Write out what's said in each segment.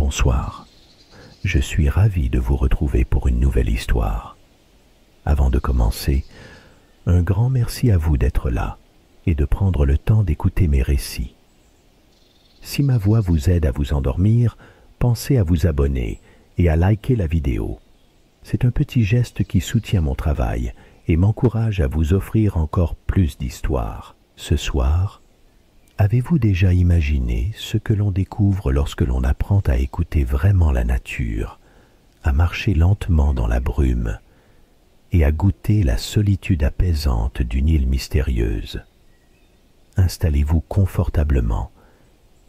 bonsoir. Je suis ravi de vous retrouver pour une nouvelle histoire. Avant de commencer, un grand merci à vous d'être là et de prendre le temps d'écouter mes récits. Si ma voix vous aide à vous endormir, pensez à vous abonner et à liker la vidéo. C'est un petit geste qui soutient mon travail et m'encourage à vous offrir encore plus d'histoires. Ce soir, avez-vous déjà imaginé ce que l'on découvre lorsque l'on apprend à écouter vraiment la nature, à marcher lentement dans la brume et à goûter la solitude apaisante d'une île mystérieuse? Installez-vous confortablement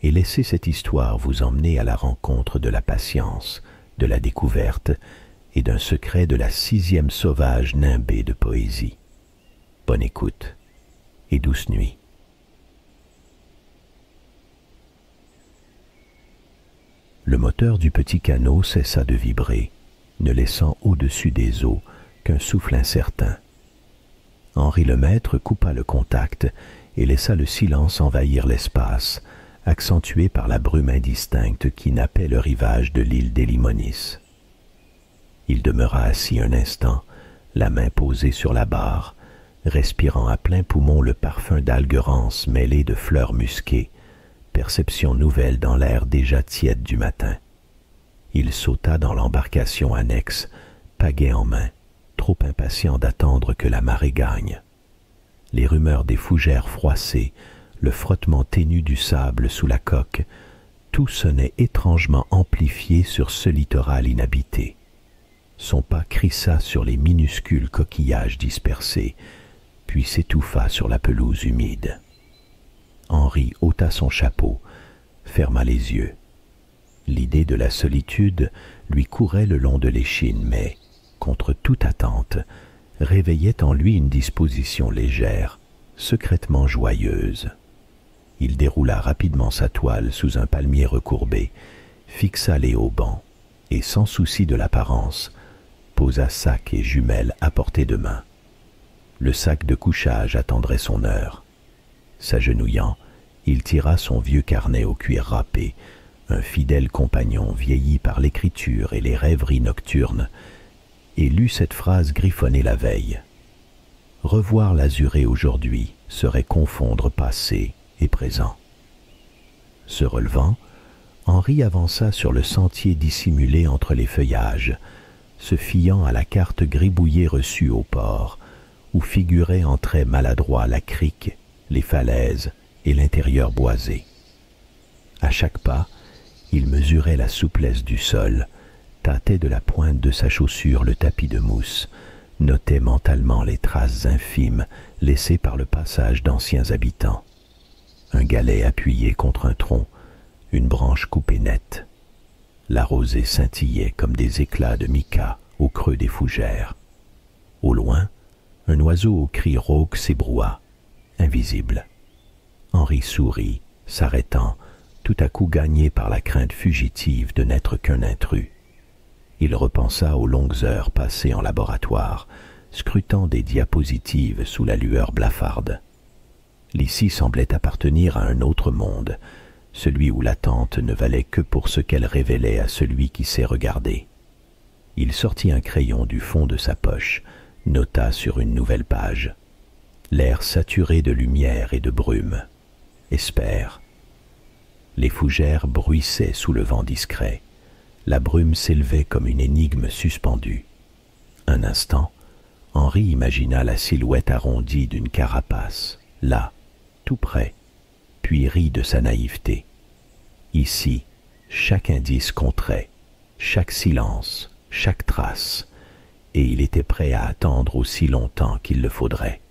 et laissez cette histoire vous emmener à la rencontre de la patience, de la découverte et d'un secret de la 6e sauvage nimbée de poésie. Bonne écoute et douce nuit. Le moteur du petit canot cessa de vibrer, ne laissant au-dessus des eaux qu'un souffle incertain. Henri Lemaître coupa le contact et laissa le silence envahir l'espace, accentué par la brume indistincte qui nappait le rivage de l'île des Limonis. Il demeura assis un instant, la main posée sur la barre, respirant à plein poumon le parfum d'algues rances mêlé de fleurs musquées, perception nouvelle dans l'air déjà tiède du matin. Il sauta dans l'embarcation annexe, pagaie en main, trop impatient d'attendre que la marée gagne. Les rumeurs des fougères froissées, le frottement ténu du sable sous la coque, tout sonnait étrangement amplifié sur ce littoral inhabité. Son pas crissa sur les minuscules coquillages dispersés, puis s'étouffa sur la pelouse humide. Henri ôta son chapeau, ferma les yeux. L'idée de la solitude lui courait le long de l'échine, mais, contre toute attente, réveillait en lui une disposition légère, secrètement joyeuse. Il déroula rapidement sa toile sous un palmier recourbé, fixa les haubans, et sans souci de l'apparence, posa sac et jumelles à portée de main. Le sac de couchage attendrait son heure. S'agenouillant, il tira son vieux carnet au cuir râpé, un fidèle compagnon vieilli par l'écriture et les rêveries nocturnes, et lut cette phrase griffonnée la veille. Revoir l'azuré aujourd'hui serait confondre passé et présent. Se relevant, Henri avança sur le sentier dissimulé entre les feuillages, se fiant à la carte gribouillée reçue au port, où figuraient en traits maladroits la crique, les falaises et l'intérieur boisé. À chaque pas, il mesurait la souplesse du sol, tâtait de la pointe de sa chaussure le tapis de mousse, notait mentalement les traces infimes laissées par le passage d'anciens habitants. Un galet appuyé contre un tronc, une branche coupée nette. La rosée scintillait comme des éclats de mica au creux des fougères. Au loin, un oiseau au cri rauque s'ébroua, invisible. Henri sourit, s'arrêtant, tout à coup gagné par la crainte fugitive de n'être qu'un intrus. Il repensa aux longues heures passées en laboratoire, scrutant des diapositives sous la lueur blafarde. L'ici semblait appartenir à un autre monde, celui où l'attente ne valait que pour ce qu'elle révélait à celui qui sait regarder. Il sortit un crayon du fond de sa poche, nota sur une nouvelle page. L'air saturé de lumière et de brume. Espère. Les fougères bruissaient sous le vent discret. La brume s'élevait comme une énigme suspendue. Un instant, Henri imagina la silhouette arrondie d'une carapace, là, tout près, puis rit de sa naïveté. Ici, chaque indice compterait, chaque silence, chaque trace, et il était prêt à attendre aussi longtemps qu'il le faudrait.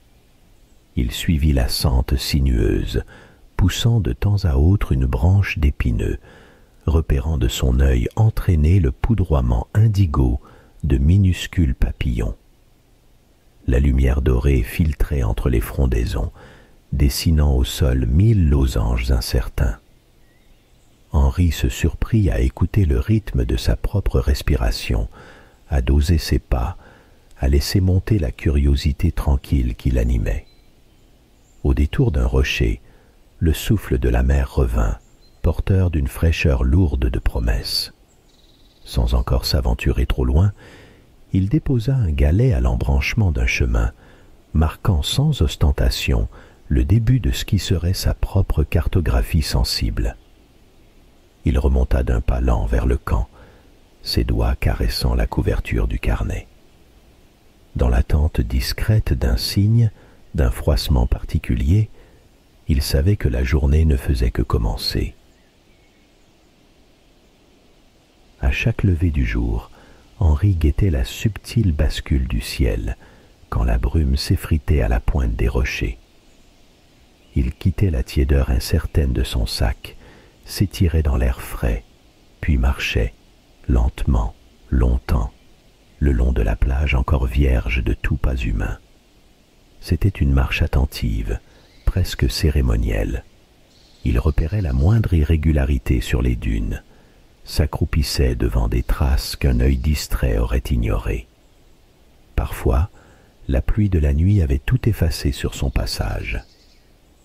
Il suivit la sente sinueuse, poussant de temps à autre une branche d'épineux, repérant de son œil entraîné le poudroiement indigo de minuscules papillons. La lumière dorée filtrait entre les frondaisons, dessinant au sol 1000 losanges incertains. Henri se surprit à écouter le rythme de sa propre respiration, à doser ses pas, à laisser monter la curiosité tranquille qui l'animait. Au détour d'un rocher, le souffle de la mer revint, porteur d'une fraîcheur lourde de promesses. Sans encore s'aventurer trop loin, il déposa un galet à l'embranchement d'un chemin, marquant sans ostentation le début de ce qui serait sa propre cartographie sensible. Il remonta d'un pas lent vers le camp, ses doigts caressant la couverture du carnet. Dans l'attente discrète d'un signe, d'un froissement particulier, il savait que la journée ne faisait que commencer. À chaque lever du jour, Henri guettait la subtile bascule du ciel, quand la brume s'effritait à la pointe des rochers. Il quittait la tiédeur incertaine de son sac, s'étirait dans l'air frais, puis marchait, lentement, longtemps, le long de la plage encore vierge de tout pas humain. C'était une marche attentive, presque cérémonielle. Il repérait la moindre irrégularité sur les dunes, s'accroupissait devant des traces qu'un œil distrait aurait ignorées. Parfois, la pluie de la nuit avait tout effacé sur son passage.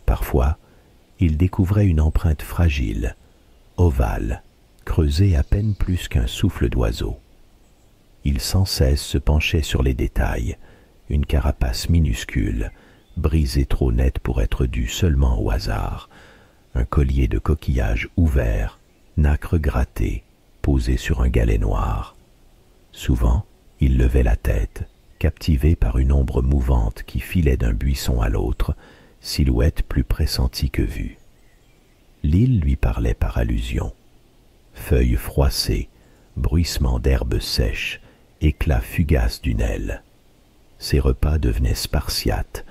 Parfois, il découvrait une empreinte fragile, ovale, creusée à peine plus qu'un souffle d'oiseau. Il sans cesse se penchait sur les détails, une carapace minuscule, brisée trop nette pour être due seulement au hasard, un collier de coquillages ouverts, nacre grattée, posé sur un galet noir. Souvent, il levait la tête, captivé par une ombre mouvante qui filait d'un buisson à l'autre, silhouette plus pressentie que vue. L'île lui parlait par allusion. Feuilles froissées, bruissement d'herbes sèches, éclat fugace d'une aile. Ses repas devenaient spartiates,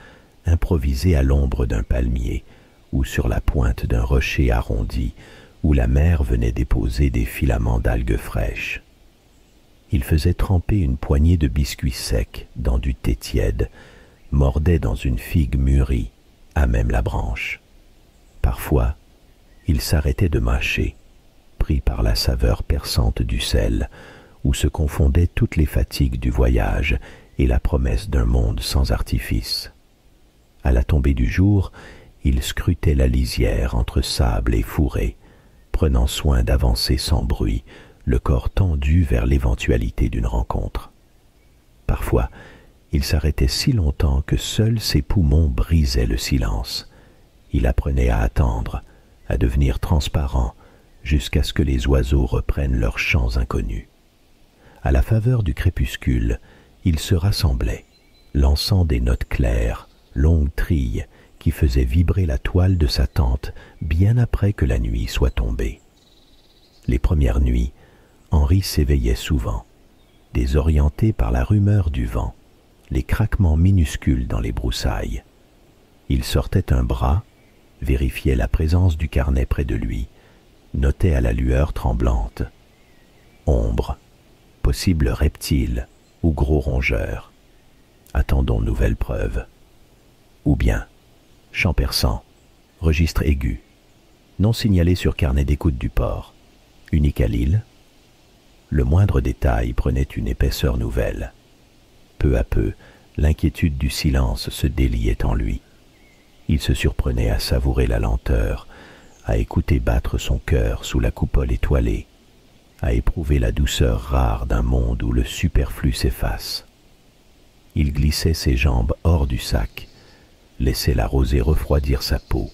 improvisés à l'ombre d'un palmier ou sur la pointe d'un rocher arrondi où la mer venait déposer des filaments d'algues fraîches. Il faisait tremper une poignée de biscuits secs dans du thé tiède, mordait dans une figue mûrie, à même la branche. Parfois, il s'arrêtait de mâcher, pris par la saveur perçante du sel, où se confondaient toutes les fatigues du voyage et la promesse d'un monde sans artifice. À la tombée du jour, il scrutait la lisière entre sable et fourré, prenant soin d'avancer sans bruit, le corps tendu vers l'éventualité d'une rencontre. Parfois, il s'arrêtait si longtemps que seuls ses poumons brisaient le silence. Il apprenait à attendre, à devenir transparent, jusqu'à ce que les oiseaux reprennent leurs chants inconnus. À la faveur du crépuscule, ils se rassemblaient, lançant des notes claires, longues trilles, qui faisaient vibrer la toile de sa tente bien après que la nuit soit tombée. Les premières nuits, Henri s'éveillait souvent, désorienté par la rumeur du vent, les craquements minuscules dans les broussailles. Il sortait un bras, vérifiait la présence du carnet près de lui, notait à la lueur tremblante. Ombre, possible reptile ou gros rongeur. Attendons nouvelle preuve. Ou bien, chant perçant, registre aigu, non signalé sur carnet d'écoute du port, unique à l'île. Le moindre détail prenait une épaisseur nouvelle. Peu à peu, l'inquiétude du silence se déliait en lui. Il se surprenait à savourer la lenteur, à écouter battre son cœur sous la coupole étoilée, à éprouver la douceur rare d'un monde où le superflu s'efface. Il glissait ses jambes hors du sac, laissait la rosée refroidir sa peau,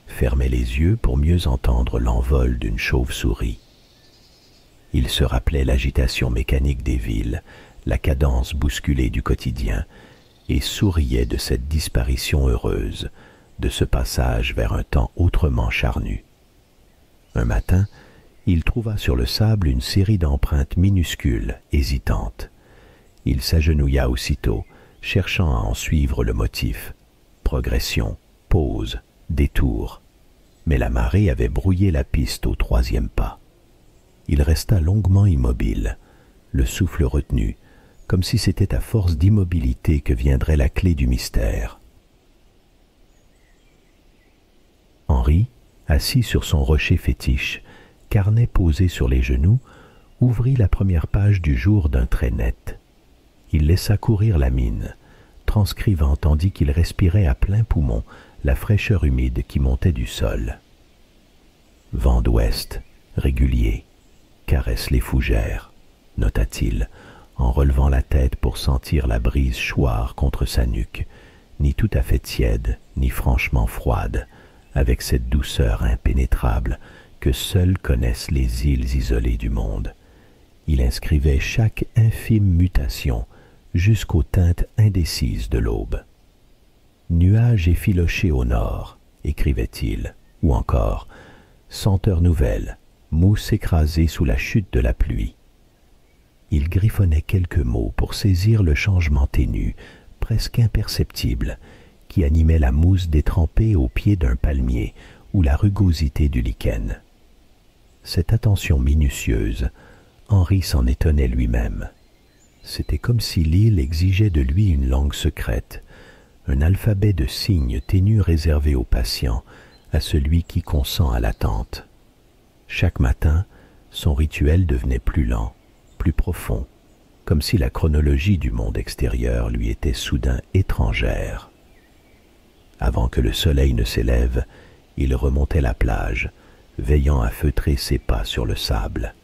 fermait les yeux pour mieux entendre l'envol d'une chauve-souris. Il se rappelait l'agitation mécanique des villes, la cadence bousculée du quotidien, et souriait de cette disparition heureuse, de ce passage vers un temps autrement charnu. Un matin, il trouva sur le sable une série d'empreintes minuscules, hésitantes. Il s'agenouilla aussitôt, cherchant à en suivre le motif. Progression, pause, détour. Mais la marée avait brouillé la piste au troisième pas. Il resta longuement immobile, le souffle retenu, comme si c'était à force d'immobilité que viendrait la clé du mystère. Henri, assis sur son rocher fétiche, carnet posé sur les genoux, ouvrit la première page du jour d'un trait net. Il laissa courir la mine, transcrivant tandis qu'il respirait à plein poumon la fraîcheur humide qui montait du sol. Vent d'ouest, régulier, caresse les fougères, nota-t-il, en relevant la tête pour sentir la brise choir contre sa nuque, ni tout à fait tiède, ni franchement froide, avec cette douceur impénétrable que seules connaissent les îles isolées du monde. Il inscrivait chaque infime mutation jusqu'aux teintes indécises de l'aube. Nuages effilochés au nord, écrivait-il, ou encore senteur nouvelle, mousse écrasée sous la chute de la pluie. Il griffonnait quelques mots pour saisir le changement ténu, presque imperceptible, qui animait la mousse détrempée au pied d'un palmier ou la rugosité du lichen. Cette attention minutieuse, Henri s'en étonnait lui-même. C'était comme si l'île exigeait de lui une langue secrète, un alphabet de signes ténus réservé au patient, à celui qui consent à l'attente. Chaque matin, son rituel devenait plus lent, plus profond, comme si la chronologie du monde extérieur lui était soudain étrangère. Avant que le soleil ne s'élève, il remontait la plage, veillant à feutrer ses pas sur le sable.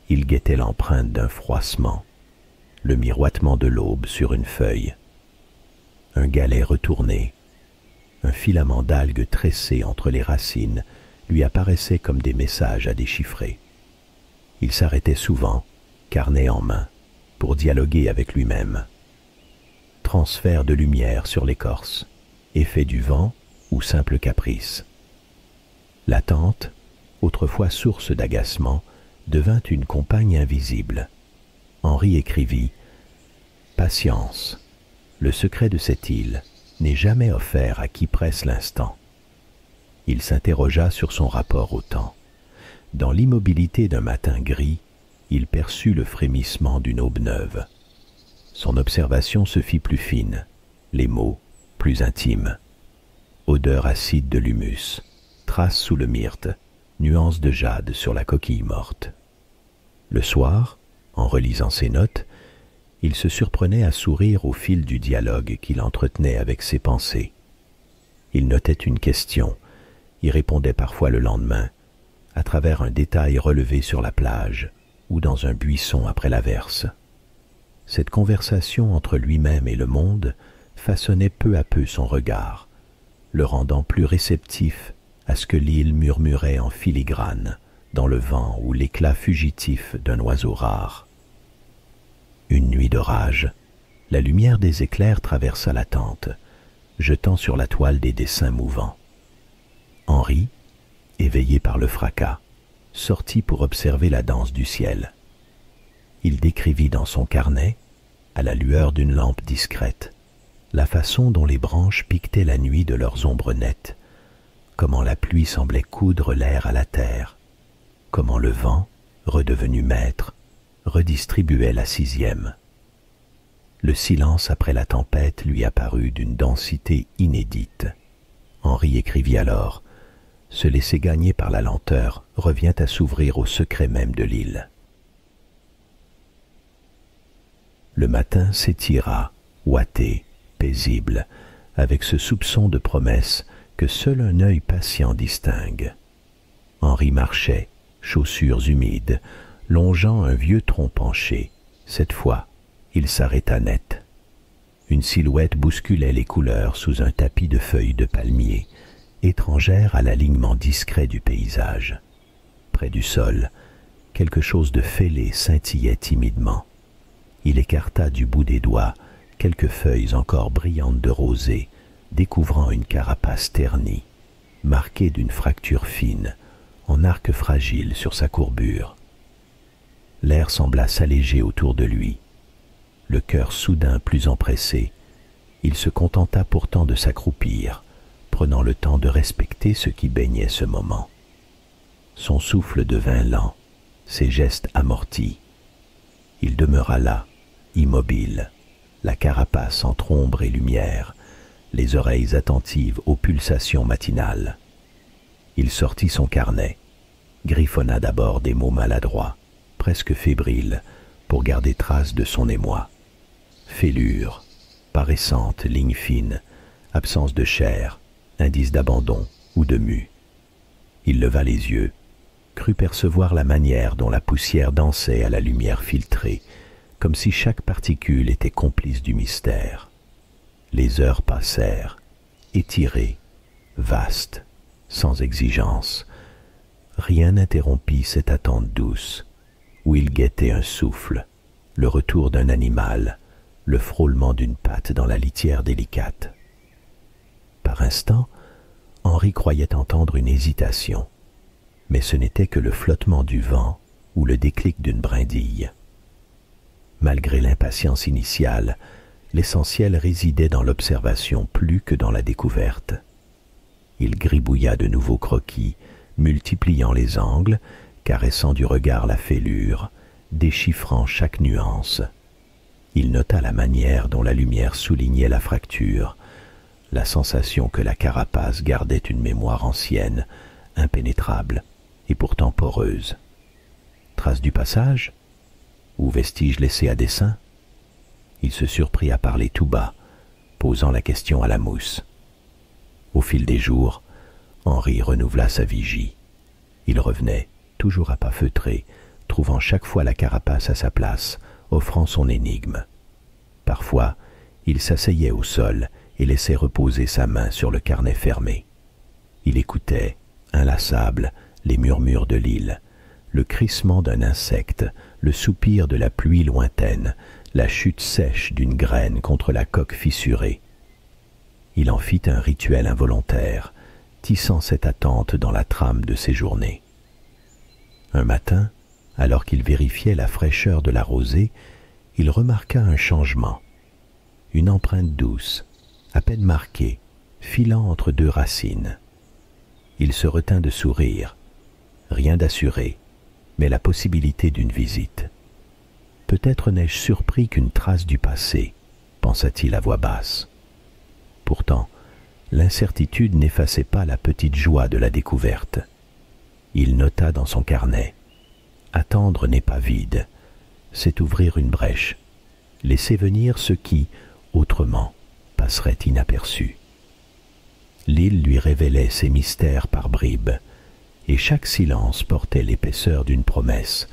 Il guettait l'empreinte d'un froissement, le miroitement de l'aube sur une feuille, un galet retourné, un filament d'algues tressé entre les racines lui apparaissait comme des messages à déchiffrer. Il s'arrêtait souvent, carnet en main, pour dialoguer avec lui-même. Transfert de lumière sur l'écorce, effet du vent ou simple caprice. L'attente, autrefois source d'agacement, devint une compagne invisible. Henri écrivit « Patience, le secret de cette île n'est jamais offert à qui presse l'instant. » Il s'interrogea sur son rapport au temps. Dans l'immobilité d'un matin gris, il perçut le frémissement d'une aube neuve. Son observation se fit plus fine, les mots plus intimes. Odeur acide de l'humus, traces sous le myrte, nuances de jade sur la coquille morte. Le soir, en relisant ses notes, il se surprenait à sourire au fil du dialogue qu'il entretenait avec ses pensées. Il notait une question, y répondait parfois le lendemain, à travers un détail relevé sur la plage ou dans un buisson après l'averse. Cette conversation entre lui-même et le monde façonnait peu à peu son regard, le rendant plus réceptif à ce que l'île murmurait en filigrane dans le vent ou l'éclat fugitif d'un oiseau rare. Une nuit d'orage, la lumière des éclairs traversa la tente, jetant sur la toile des dessins mouvants. Henri, éveillé par le fracas, sortit pour observer la danse du ciel. Il décrivit dans son carnet, à la lueur d'une lampe discrète, la façon dont les branches piquetaient la nuit de leurs ombres nettes, comment la pluie semblait coudre l'air à la terre, comment le vent, redevenu maître, redistribuait la sixième. Le silence après la tempête lui apparut d'une densité inédite. Henri écrivit alors « Se laisser gagner par la lenteur revient à s'ouvrir au secret même de l'île. » Le matin s'étira, ouaté, paisible, avec ce soupçon de promesse que seul un œil patient distingue. Henri marchait, chaussures humides, longeant un vieux tronc penché. Cette fois, il s'arrêta net. Une silhouette bousculait les couleurs sous un tapis de feuilles de palmier, étrangère à l'alignement discret du paysage. Près du sol, quelque chose de fêlé scintillait timidement. Il écarta du bout des doigts quelques feuilles encore brillantes de rosée, découvrant une carapace ternie, marquée d'une fracture fine, en arc fragile sur sa courbure. L'air sembla s'alléger autour de lui. Le cœur soudain plus empressé, il se contenta pourtant de s'accroupir, prenant le temps de respecter ce qui baignait ce moment. Son souffle devint lent, ses gestes amortis. Il demeura là, immobile, la carapace entre ombre et lumière, les oreilles attentives aux pulsations matinales. Il sortit son carnet, griffonna d'abord des mots maladroits, presque fébriles, pour garder trace de son émoi. Fêlure, paraissante ligne fine, absence de chair, indice d'abandon ou de mue. Il leva les yeux. crut percevoir la manière dont la poussière dansait à la lumière filtrée, comme si chaque particule était complice du mystère. Les heures passèrent, étirées, vastes, sans exigence. Rien n'interrompit cette attente douce, où il guettait un souffle, le retour d'un animal, le frôlement d'une patte dans la litière délicate. Par instants, Henri croyait entendre une hésitation, mais ce n'était que le flottement du vent ou le déclic d'une brindille. Malgré l'impatience initiale, l'essentiel résidait dans l'observation plus que dans la découverte. Il gribouilla de nouveaux croquis, multipliant les angles, caressant du regard la fêlure, déchiffrant chaque nuance. Il nota la manière dont la lumière soulignait la fracture, la sensation que la carapace gardait une mémoire ancienne, impénétrable et pourtant poreuse. Trace du passage? Ou vestige laissé à dessein? Il se surprit à parler tout bas, posant la question à la mousse. Au fil des jours, Henri renouvela sa vigie. Il revenait, toujours à pas feutrés, trouvant chaque fois la carapace à sa place, offrant son énigme. Parfois, il s'asseyait au sol et laissait reposer sa main sur le carnet fermé. Il écoutait, inlassable, les murmures de l'île, le crissement d'un insecte, le soupir de la pluie lointaine, la chute sèche d'une graine contre la coque fissurée. Il en fit un rituel involontaire, tissant cette attente dans la trame de ses journées. Un matin, alors qu'il vérifiait la fraîcheur de la rosée, il remarqua un changement. Une empreinte douce, à peine marquée, filant entre deux racines. Il se retint de sourire. Rien d'assuré, mais la possibilité d'une visite. Peut-être n'ai-je surpris qu'une trace du passé, pensa-t-il à voix basse. Pourtant, l'incertitude n'effaçait pas la petite joie de la découverte. Il nota dans son carnet. Attendre n'est pas vide, c'est ouvrir une brèche, laisser venir ce qui, autrement, passerait inaperçu. L'île lui révélait ses mystères par bribes, et chaque silence portait l'épaisseur d'une promesse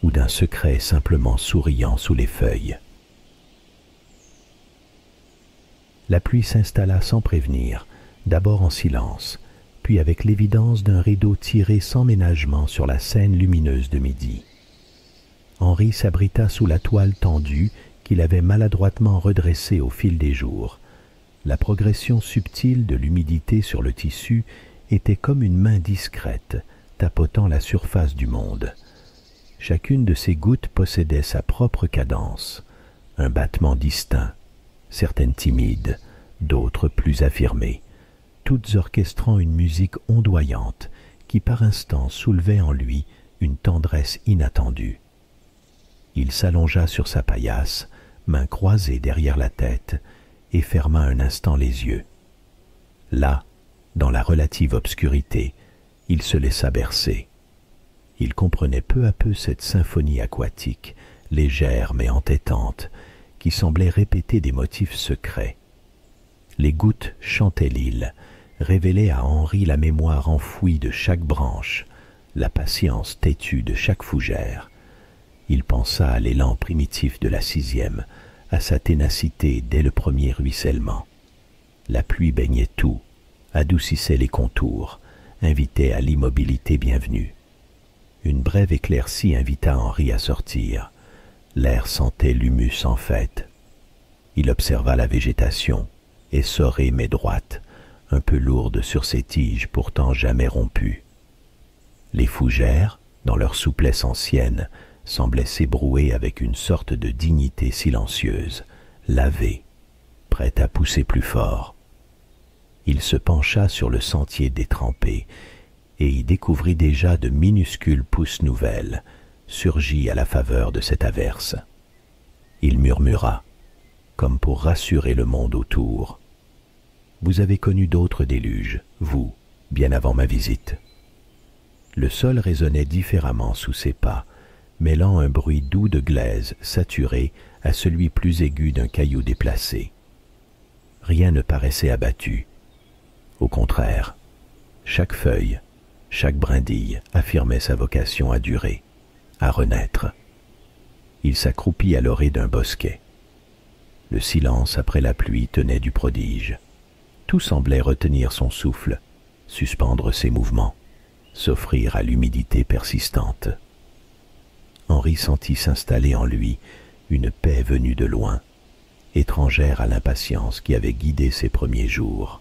ou d'un secret simplement souriant sous les feuilles. La pluie s'installa sans prévenir, d'abord en silence, puis avec l'évidence d'un rideau tiré sans ménagement sur la scène lumineuse de midi. Henri s'abrita sous la toile tendue qu'il avait maladroitement redressée au fil des jours. La progression subtile de l'humidité sur le tissu était comme une main discrète tapotant la surface du monde. Chacune de ces gouttes possédait sa propre cadence, un battement distinct, certaines timides, d'autres plus affirmées, toutes orchestrant une musique ondoyante qui par instants soulevait en lui une tendresse inattendue. Il s'allongea sur sa paillasse, mains croisées derrière la tête, et ferma un instant les yeux. Là, dans la relative obscurité, il se laissa bercer. Il comprenait peu à peu cette symphonie aquatique, légère mais entêtante, qui semblait répéter des motifs secrets. Les gouttes chantaient l'île, révélaient à Henri la mémoire enfouie de chaque branche, la patience têtue de chaque fougère. Il pensa à l'élan primitif de la 6e, à sa ténacité dès le premier ruissellement. La pluie baignait tout, adoucissait les contours, invitait à l'immobilité bienvenue. Une brève éclaircie invita Henri à sortir. L'air sentait l'humus en fête. Il observa la végétation, essorée mais droite, un peu lourde sur ses tiges pourtant jamais rompues. Les fougères, dans leur souplesse ancienne, semblaient s'ébrouer avec une sorte de dignité silencieuse, lavée, prête à pousser plus fort. Il se pencha sur le sentier détrempé et y découvrit déjà de minuscules pousses nouvelles, surgies à la faveur de cette averse. Il murmura, comme pour rassurer le monde autour. « Vous avez connu d'autres déluges, vous, bien avant ma visite. » Le sol résonnait différemment sous ses pas, mêlant un bruit doux de glaise saturé à celui plus aigu d'un caillou déplacé. Rien ne paraissait abattu. Au contraire, chaque feuille, Chaque brindille affirmait sa vocation à durer, à renaître. Il s'accroupit à l'orée d'un bosquet. Le silence après la pluie tenait du prodige. Tout semblait retenir son souffle, suspendre ses mouvements, s'offrir à l'humidité persistante. Henri sentit s'installer en lui une paix venue de loin, étrangère à l'impatience qui avait guidé ses premiers jours.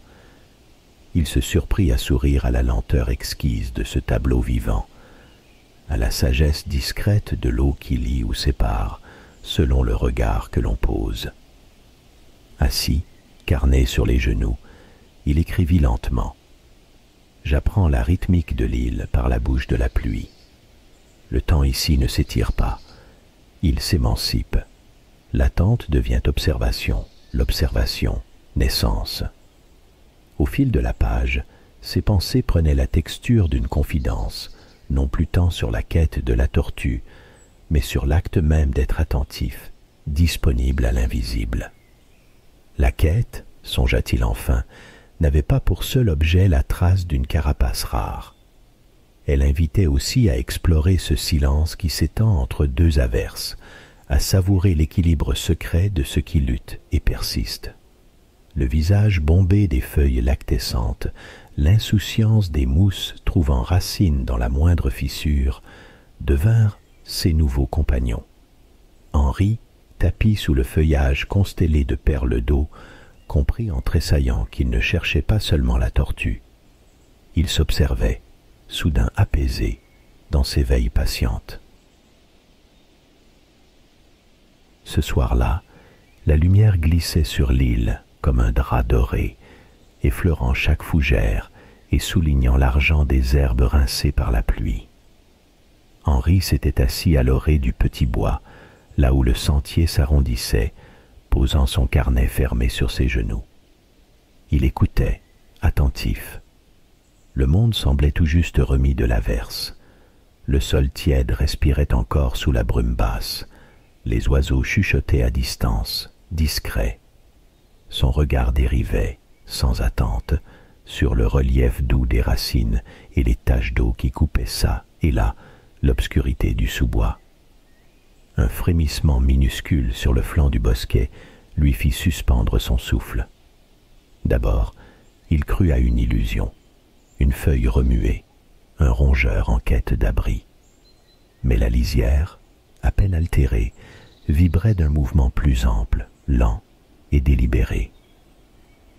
Il se surprit à sourire à la lenteur exquise de ce tableau vivant, à la sagesse discrète de l'eau qui lie ou sépare, selon le regard que l'on pose. Assis, carnet sur les genoux, il écrivit lentement. J'apprends la rythmique de l'île par la bouche de la pluie. Le temps ici ne s'étire pas. Il s'émancipe. L'attente devient observation, l'observation, naissance. Au fil de la page, ses pensées prenaient la texture d'une confidence, non plus tant sur la quête de la tortue, mais sur l'acte même d'être attentif, disponible à l'invisible. La quête, songea-t-il enfin, n'avait pas pour seul objet la trace d'une carapace rare. Elle invitait aussi à explorer ce silence qui s'étend entre deux averses, à savourer l'équilibre secret de ce qui lutte et persiste. Le visage bombé des feuilles lactescentes, l'insouciance des mousses trouvant racine dans la moindre fissure, devinrent ses nouveaux compagnons. Henri, tapi sous le feuillage constellé de perles d'eau, comprit en tressaillant qu'il ne cherchait pas seulement la tortue. Il s'observait, soudain apaisé, dans ses veilles patientes. Ce soir-là, la lumière glissait sur l'île comme un drap doré, effleurant chaque fougère et soulignant l'argent des herbes rincées par la pluie. Henri s'était assis à l'orée du petit bois, là où le sentier s'arrondissait, posant son carnet fermé sur ses genoux. Il écoutait, attentif. Le monde semblait tout juste remis de l'averse. Le sol tiède respirait encore sous la brume basse. Les oiseaux chuchotaient à distance, discrets. Son regard dérivait, sans attente, sur le relief doux des racines et les taches d'eau qui coupaient çà et là l'obscurité du sous-bois. Un frémissement minuscule sur le flanc du bosquet lui fit suspendre son souffle. D'abord, il crut à une illusion, une feuille remuée, un rongeur en quête d'abri. Mais la lisière, à peine altérée, vibrait d'un mouvement plus ample, lent et délibéré.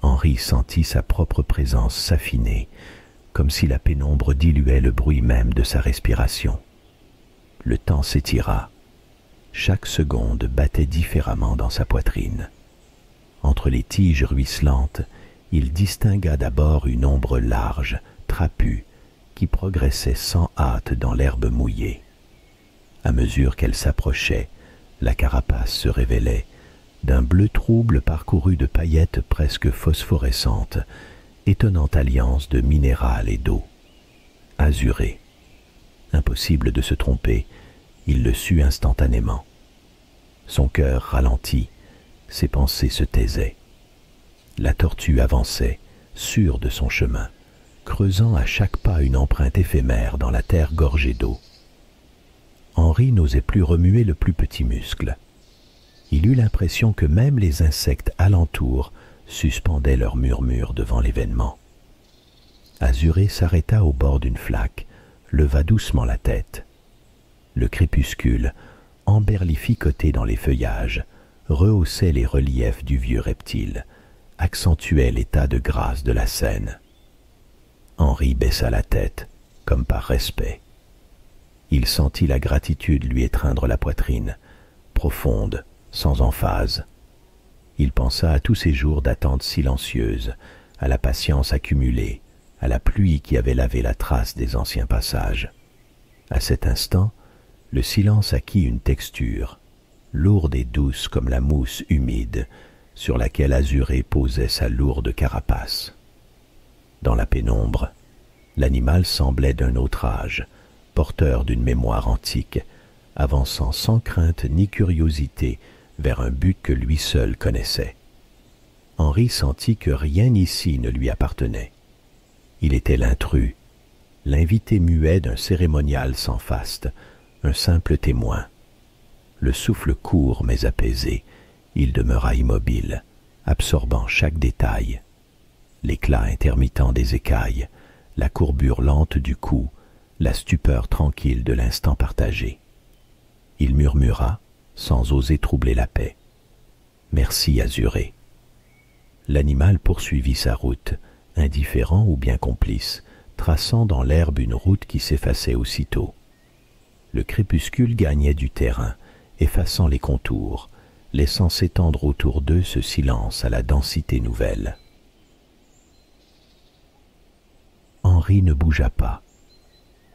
Henri sentit sa propre présence s'affiner, comme si la pénombre diluait le bruit même de sa respiration. Le temps s'étira. Chaque seconde battait différemment dans sa poitrine. Entre les tiges ruisselantes, il distingua d'abord une ombre large, trapue, qui progressait sans hâte dans l'herbe mouillée. À mesure qu'elle s'approchait, la carapace se révélait, d'un bleu trouble parcouru de paillettes presque phosphorescentes, étonnante alliance de minéral et d'eau. Azuré. Impossible de se tromper, il le sut instantanément. Son cœur ralentit, ses pensées se taisaient. La tortue avançait, sûre de son chemin, creusant à chaque pas une empreinte éphémère dans la terre gorgée d'eau. Henri n'osait plus remuer le plus petit muscle. Il eut l'impression que même les insectes alentour suspendaient leur murmure devant l'événement. Azuré s'arrêta au bord d'une flaque, leva doucement la tête. Le crépuscule, emberlificoté dans les feuillages, rehaussait les reliefs du vieux reptile, accentuait l'état de grâce de la scène. Henri baissa la tête, comme par respect. Il sentit la gratitude lui étreindre la poitrine, profonde, sans emphase. Il pensa à tous ces jours d'attente silencieuse, à la patience accumulée, à la pluie qui avait lavé la trace des anciens passages. À cet instant, le silence acquit une texture, lourde et douce comme la mousse humide, sur laquelle Azuré posait sa lourde carapace. Dans la pénombre, l'animal semblait d'un autre âge, porteur d'une mémoire antique, avançant sans crainte ni curiosité vers un but que lui seul connaissait. Henri sentit que rien ici ne lui appartenait. Il était l'intrus, l'invité muet d'un cérémonial sans faste, un simple témoin. Le souffle court mais apaisé, il demeura immobile, absorbant chaque détail. L'éclat intermittent des écailles, la courbure lente du cou, la stupeur tranquille de l'instant partagé. Il murmura, sans oser troubler la paix. « Merci, Azuré. » L'animal poursuivit sa route, indifférent ou bien complice, traçant dans l'herbe une route qui s'effaçait aussitôt. Le crépuscule gagnait du terrain, effaçant les contours, laissant s'étendre autour d'eux ce silence à la densité nouvelle. Henri ne bougea pas.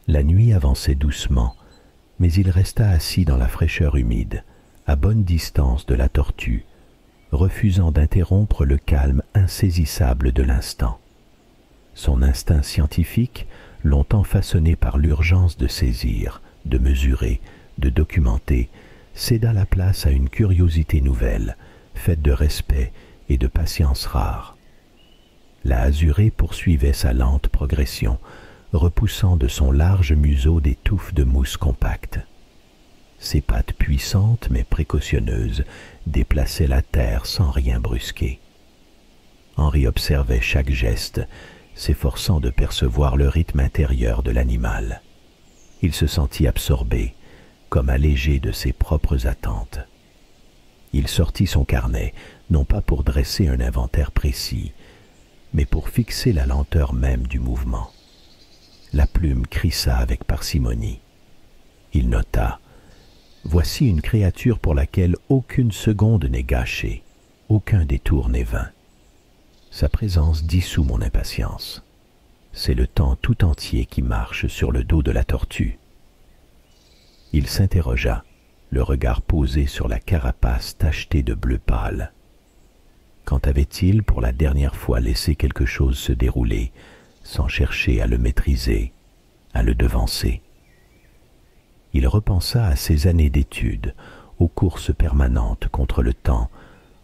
La nuit avançait doucement, mais il resta assis dans la fraîcheur humide, à bonne distance de la tortue, refusant d'interrompre le calme insaisissable de l'instant. Son instinct scientifique, longtemps façonné par l'urgence de saisir, de mesurer, de documenter, céda la place à une curiosité nouvelle, faite de respect et de patience rare. La Azurée poursuivait sa lente progression, repoussant de son large museau des touffes de mousse compacte. Ses pattes puissantes mais précautionneuses déplaçaient la terre sans rien brusquer. Henri observait chaque geste, s'efforçant de percevoir le rythme intérieur de l'animal. Il se sentit absorbé, comme allégé de ses propres attentes. Il sortit son carnet, non pas pour dresser un inventaire précis, mais pour fixer la lenteur même du mouvement. La plume crissa avec parcimonie. Il nota: voici une créature pour laquelle aucune seconde n'est gâchée, aucun détour n'est vain. Sa présence dissout mon impatience. C'est le temps tout entier qui marche sur le dos de la tortue. Il s'interrogea, le regard posé sur la carapace tachetée de bleu pâle. Quand avait-il pour la dernière fois laissé quelque chose se dérouler, sans chercher à le maîtriser, à le devancer? Il repensa à ses années d'études, aux courses permanentes contre le temps,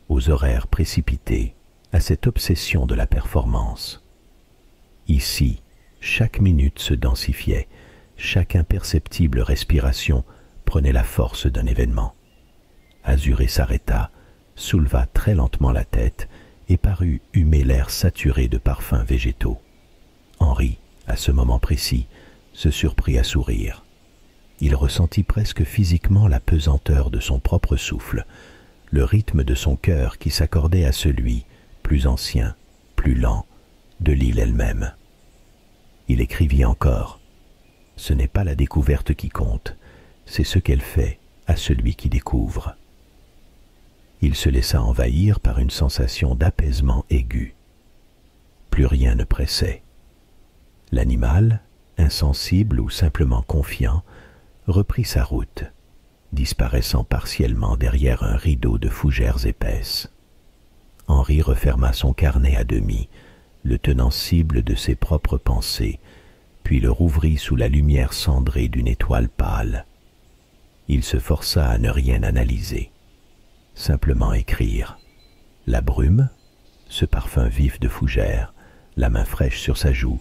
aux horaires précipités, à cette obsession de la performance. Ici, chaque minute se densifiait, chaque imperceptible respiration prenait la force d'un événement. Azuré s'arrêta, souleva très lentement la tête et parut humer l'air saturé de parfums végétaux. Henri, à ce moment précis, se surprit à sourire. Il ressentit presque physiquement la pesanteur de son propre souffle, le rythme de son cœur qui s'accordait à celui, plus ancien, plus lent, de l'île elle-même. Il écrivit encore: « Ce n'est pas la découverte qui compte, c'est ce qu'elle fait à celui qui découvre. » Il se laissa envahir par une sensation d'apaisement aigu. Plus rien ne pressait. L'animal, insensible ou simplement confiant, reprit sa route, disparaissant partiellement derrière un rideau de fougères épaisses. Henri referma son carnet à demi, le tenant cible de ses propres pensées, puis le rouvrit sous la lumière cendrée d'une étoile pâle. Il se força à ne rien analyser, simplement écrire. La brume, ce parfum vif de fougères, la main fraîche sur sa joue,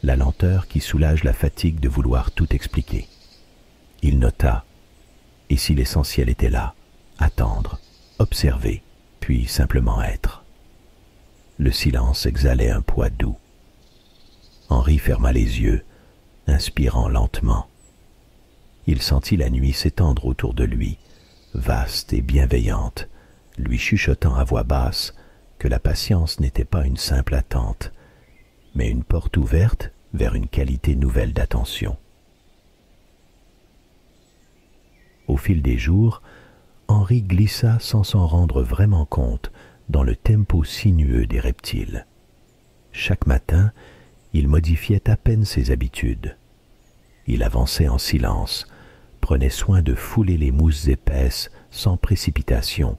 la lenteur qui soulage la fatigue de vouloir tout expliquer. Il nota, et si l'essentiel était là, attendre, observer, puis simplement être. Le silence exhalait un poids doux. Henri ferma les yeux, inspirant lentement. Il sentit la nuit s'étendre autour de lui, vaste et bienveillante, lui chuchotant à voix basse que la patience n'était pas une simple attente, mais une porte ouverte vers une qualité nouvelle d'attention. Au fil des jours, Henri glissa sans s'en rendre vraiment compte dans le tempo sinueux des reptiles. Chaque matin, il modifiait à peine ses habitudes. Il avançait en silence, prenait soin de fouler les mousses épaisses sans précipitation,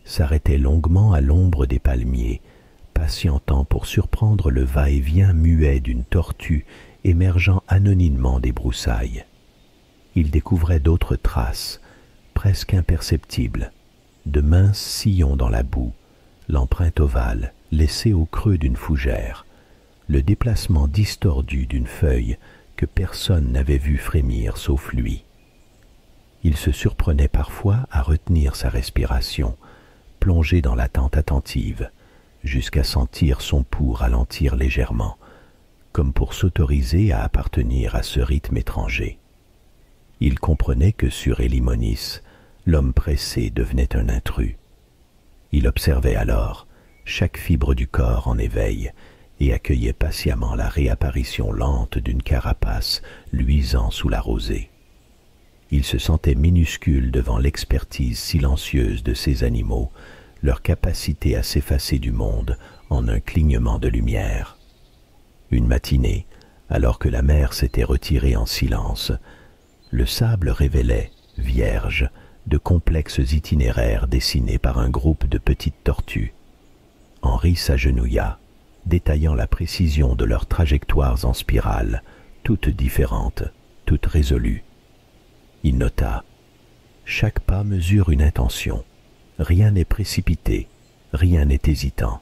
s'arrêtait longuement à l'ombre des palmiers, patientant pour surprendre le va-et-vient muet d'une tortue émergeant anonymement des broussailles. Il découvrait d'autres traces, presque imperceptibles, de minces sillons dans la boue, l'empreinte ovale laissée au creux d'une fougère, le déplacement distordu d'une feuille que personne n'avait vu frémir sauf lui. Il se surprenait parfois à retenir sa respiration, plongé dans l'attente attentive, jusqu'à sentir son pouls ralentir légèrement, comme pour s'autoriser à appartenir à ce rythme étranger. Il comprenait que sur Elimonis, l'homme pressé devenait un intrus. Il observait alors chaque fibre du corps en éveil et accueillait patiemment la réapparition lente d'une carapace luisant sous la rosée. Il se sentait minuscule devant l'expertise silencieuse de ces animaux, leur capacité à s'effacer du monde en un clignement de lumière. Une matinée, alors que la mer s'était retirée en silence, le sable révélait, vierge, de complexes itinéraires dessinés par un groupe de petites tortues. Henri s'agenouilla, détaillant la précision de leurs trajectoires en spirale, toutes différentes, toutes résolues. Il nota: chaque pas mesure une intention. Rien n'est précipité, rien n'est hésitant.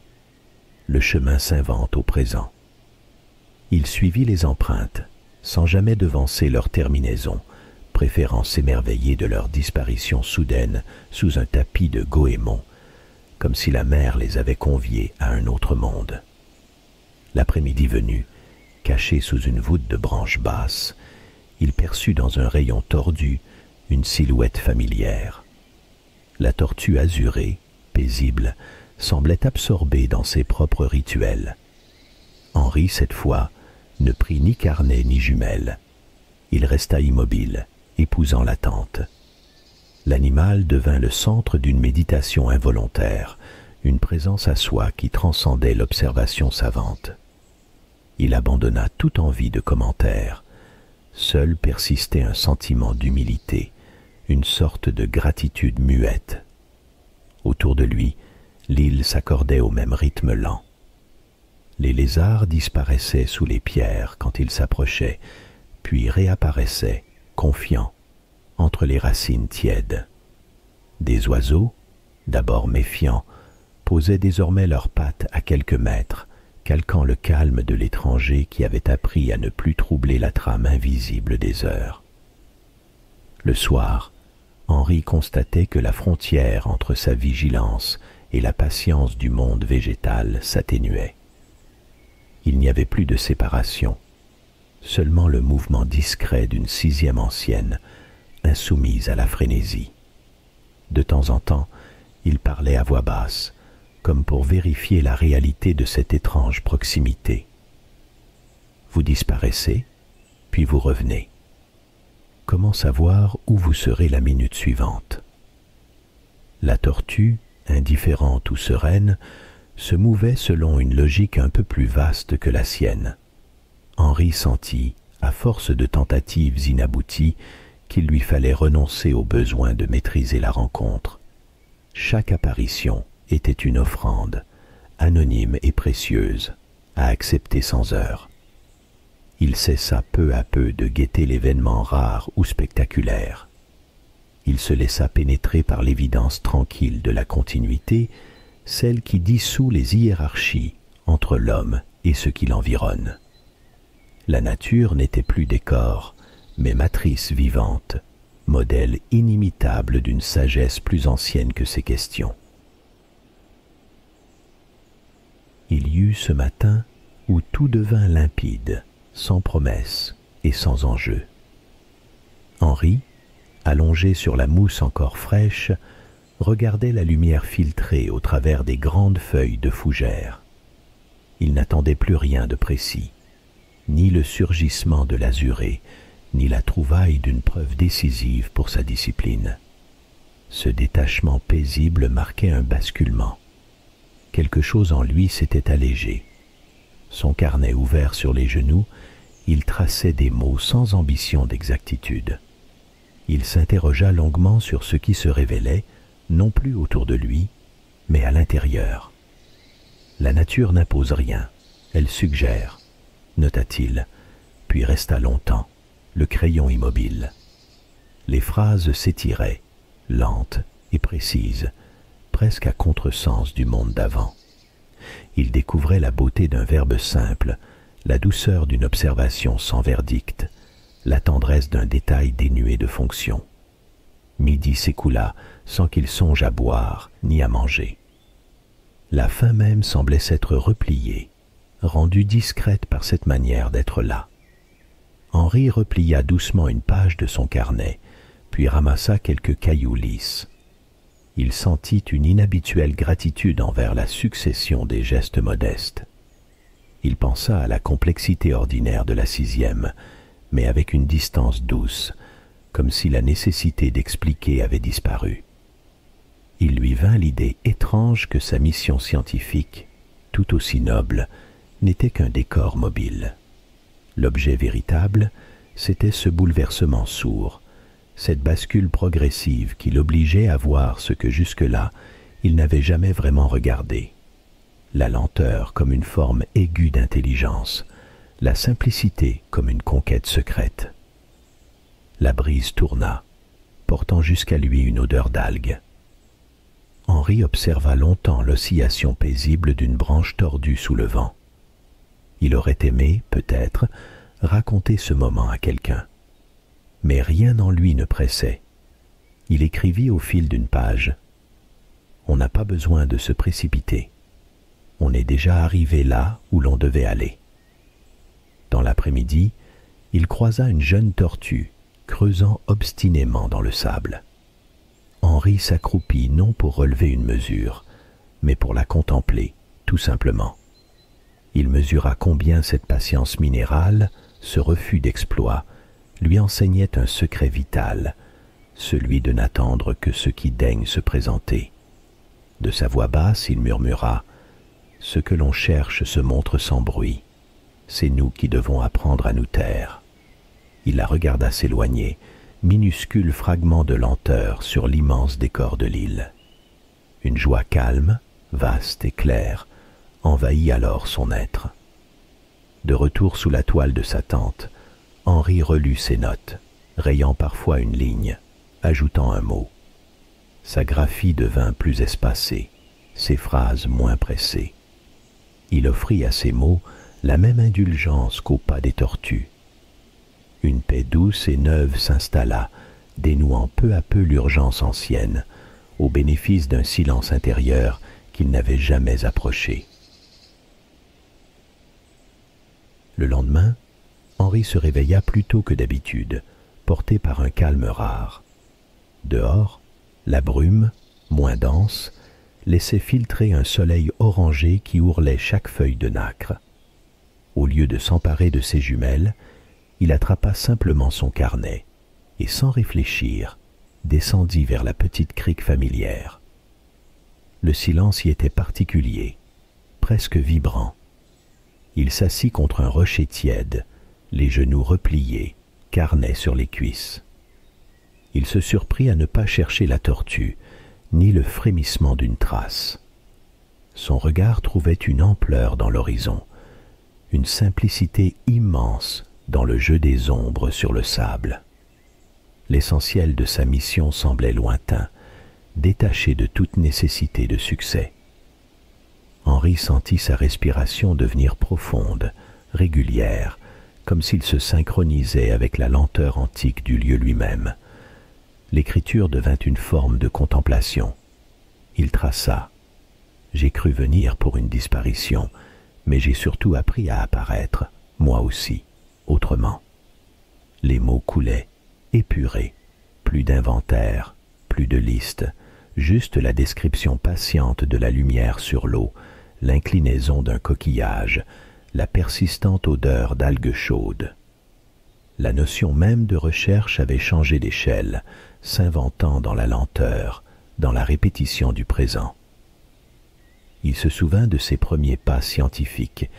Le chemin s'invente au présent. Il suivit les empreintes, sans jamais devancer leur terminaison, préférant s'émerveiller de leur disparition soudaine sous un tapis de goémons, comme si la mer les avait conviés à un autre monde. L'après-midi venu, caché sous une voûte de branches basses, il perçut dans un rayon tordu une silhouette familière. La tortue azurée, paisible, semblait absorbée dans ses propres rituels. Henri, cette fois, ne prit ni carnet ni jumelle. Il resta immobile, épousant l'attente. L'animal devint le centre d'une méditation involontaire, une présence à soi qui transcendait l'observation savante. Il abandonna toute envie de commentaire. Seul persistait un sentiment d'humilité, une sorte de gratitude muette. Autour de lui, l'île s'accordait au même rythme lent. Les lézards disparaissaient sous les pierres quand il s'approchait, puis réapparaissaient, confiants, entre les racines tièdes. Des oiseaux, d'abord méfiants, posaient désormais leurs pattes à quelques mètres, calquant le calme de l'étranger qui avait appris à ne plus troubler la trame invisible des heures. Le soir, Henri constatait que la frontière entre sa vigilance et la patience du monde végétal s'atténuait. Il n'y avait plus de séparation, seulement le mouvement discret d'une sixième ancienne, insoumise à la frénésie. De temps en temps, il parlait à voix basse, comme pour vérifier la réalité de cette étrange proximité. Vous disparaissez, puis vous revenez. Comment savoir où vous serez la minute suivante? La tortue, indifférente ou sereine, se mouvait selon une logique un peu plus vaste que la sienne. Henri sentit, à force de tentatives inabouties, qu'il lui fallait renoncer au besoin de maîtriser la rencontre. Chaque apparition était une offrande, anonyme et précieuse, à accepter sans heurts. Il cessa peu à peu de guetter l'événement rare ou spectaculaire. Il se laissa pénétrer par l'évidence tranquille de la continuité, celle qui dissout les hiérarchies entre l'homme et ce qui l'environne. La nature n'était plus décor, mais matrice vivante, modèle inimitable d'une sagesse plus ancienne que ses questions. Il y eut ce matin où tout devint limpide, sans promesse et sans enjeu. Henri, allongé sur la mousse encore fraîche, regardait la lumière filtrer au travers des grandes feuilles de fougère. Il n'attendait plus rien de précis, ni le surgissement de l'azuré, ni la trouvaille d'une preuve décisive pour sa discipline. Ce détachement paisible marquait un basculement. Quelque chose en lui s'était allégé. Son carnet ouvert sur les genoux, il traçait des mots sans ambition d'exactitude. Il s'interrogea longuement sur ce qui se révélait, non plus autour de lui, mais à l'intérieur. La nature n'impose rien, elle suggère, nota-t-il, puis resta longtemps, le crayon immobile. Les phrases s'étiraient, lentes et précises, presque à contresens du monde d'avant. Il découvrait la beauté d'un verbe simple, la douceur d'une observation sans verdict, la tendresse d'un détail dénué de fonction. Midi s'écoula sans qu'il songe à boire ni à manger. La faim même semblait s'être repliée, rendue discrète par cette manière d'être là. Henri replia doucement une page de son carnet, puis ramassa quelques cailloux lisses. Il sentit une inhabituelle gratitude envers la succession des gestes modestes. Il pensa à la complexité ordinaire de la sixième, mais avec une distance douce, comme si la nécessité d'expliquer avait disparu. Il lui vint l'idée étrange que sa mission scientifique, tout aussi noble, n'était qu'un décor mobile. L'objet véritable, c'était ce bouleversement sourd, cette bascule progressive qui l'obligeait à voir ce que jusque-là il n'avait jamais vraiment regardé. La lenteur comme une forme aiguë d'intelligence, la simplicité comme une conquête secrète. La brise tourna, portant jusqu'à lui une odeur d'algues. Henri observa longtemps l'oscillation paisible d'une branche tordue sous le vent. Il aurait aimé, peut-être, raconter ce moment à quelqu'un. Mais rien en lui ne pressait. Il écrivit au fil d'une page. On n'a pas besoin de se précipiter. On est déjà arrivé là où l'on devait aller. Dans l'après-midi, il croisa une jeune tortue, creusant obstinément dans le sable. Henri s'accroupit non pour relever une mesure, mais pour la contempler, tout simplement. Il mesura combien cette patience minérale, ce refus d'exploit, lui enseignait un secret vital, celui de n'attendre que ce qui daigne se présenter. De sa voix basse, il murmura « Ce que l'on cherche se montre sans bruit. C'est nous qui devons apprendre à nous taire. » Il la regarda s'éloigner, minuscule fragment de lenteur sur l'immense décor de l'île. Une joie calme, vaste et claire, envahit alors son être. De retour sous la toile de sa tente, Henri relut ses notes, rayant parfois une ligne, ajoutant un mot. Sa graphie devint plus espacée, ses phrases moins pressées. Il offrit à ces mots la même indulgence qu'au pas des tortues. Une paix douce et neuve s'installa, dénouant peu à peu l'urgence ancienne, au bénéfice d'un silence intérieur qu'il n'avait jamais approché. Le lendemain, Henri se réveilla plus tôt que d'habitude, porté par un calme rare. Dehors, la brume, moins dense, laissait filtrer un soleil orangé qui ourlait chaque feuille de nacre. Au lieu de s'emparer de ses jumelles, il attrapa simplement son carnet et, sans réfléchir, descendit vers la petite crique familière. Le silence y était particulier, presque vibrant. Il s'assit contre un rocher tiède, les genoux repliés, carnet sur les cuisses. Il se surprit à ne pas chercher la tortue, ni le frémissement d'une trace. Son regard trouvait une ampleur dans l'horizon, une simplicité immense dans le jeu des ombres sur le sable. L'essentiel de sa mission semblait lointain, détaché de toute nécessité de succès. Henri sentit sa respiration devenir profonde, régulière, comme s'il se synchronisait avec la lenteur antique du lieu lui-même. L'écriture devint une forme de contemplation. Il traça. J'ai cru venir pour une disparition, mais j'ai surtout appris à apparaître, moi aussi, autrement. Les mots coulaient, épurés, plus d'inventaire, plus de liste, juste la description patiente de la lumière sur l'eau, l'inclinaison d'un coquillage, la persistante odeur d'algues chaudes. La notion même de recherche avait changé d'échelle, s'inventant dans la lenteur, dans la répétition du présent. Il se souvint de ses premiers pas scientifiques,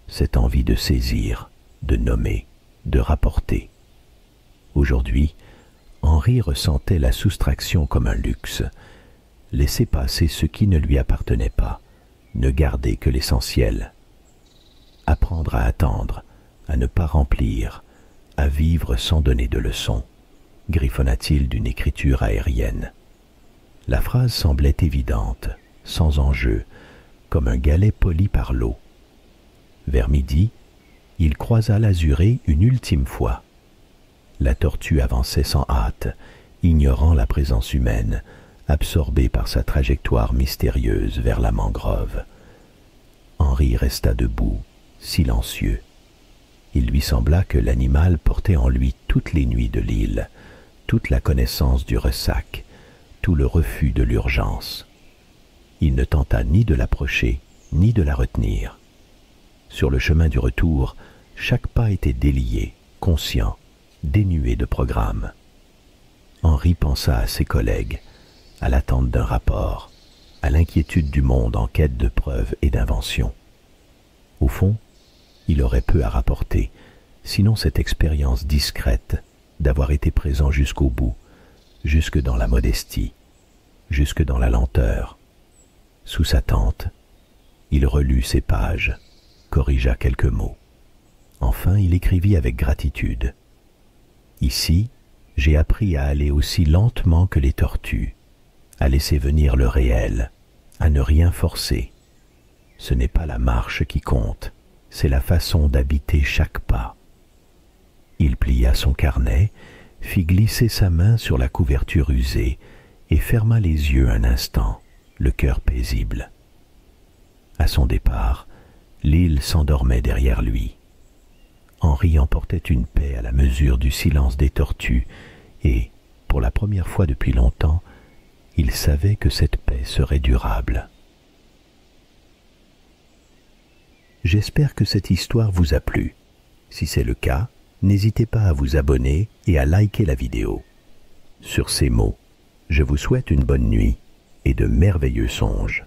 cette envie de saisir, de nommer, de rapporter. Aujourd'hui, Henri ressentait la soustraction comme un luxe, laisser passer ce qui ne lui appartenait pas, ne garder que l'essentiel. Apprendre à attendre, à ne pas remplir, à vivre sans donner de leçons, griffonna-t-il d'une écriture aérienne. La phrase semblait évidente, sans enjeu, comme un galet poli par l'eau. Vers midi, il croisa l'azuré une ultime fois. La tortue avançait sans hâte, ignorant la présence humaine, absorbée par sa trajectoire mystérieuse vers la mangrove. Henri resta debout, silencieux. Il lui sembla que l'animal portait en lui toutes les nuits de l'île, toute la connaissance du ressac, tout le refus de l'urgence. Il ne tenta ni de l'approcher, ni de la retenir. Sur le chemin du retour, chaque pas était délié, conscient, dénué de programme. Henri pensa à ses collègues, à l'attente d'un rapport, à l'inquiétude du monde en quête de preuves et d'inventions. Au fond, il aurait peu à rapporter, sinon cette expérience discrète d'avoir été présent jusqu'au bout, jusque dans la modestie, jusque dans la lenteur. Sous sa tente, il relut ses pages, corrigea quelques mots. Enfin, il écrivit avec gratitude. Ici, j'ai appris à aller aussi lentement que les tortues, à laisser venir le réel, à ne rien forcer. Ce n'est pas la marche qui compte, c'est la façon d'habiter chaque pas. Il plia son carnet, fit glisser sa main sur la couverture usée et ferma les yeux un instant, le cœur paisible. À son départ, l'île s'endormait derrière lui. Henri emportait une paix à la mesure du silence des tortues et, pour la première fois depuis longtemps, il savait que cette paix serait durable. J'espère que cette histoire vous a plu. Si c'est le cas, n'hésitez pas à vous abonner et à liker la vidéo. Sur ces mots, je vous souhaite une bonne nuit et de merveilleux songes.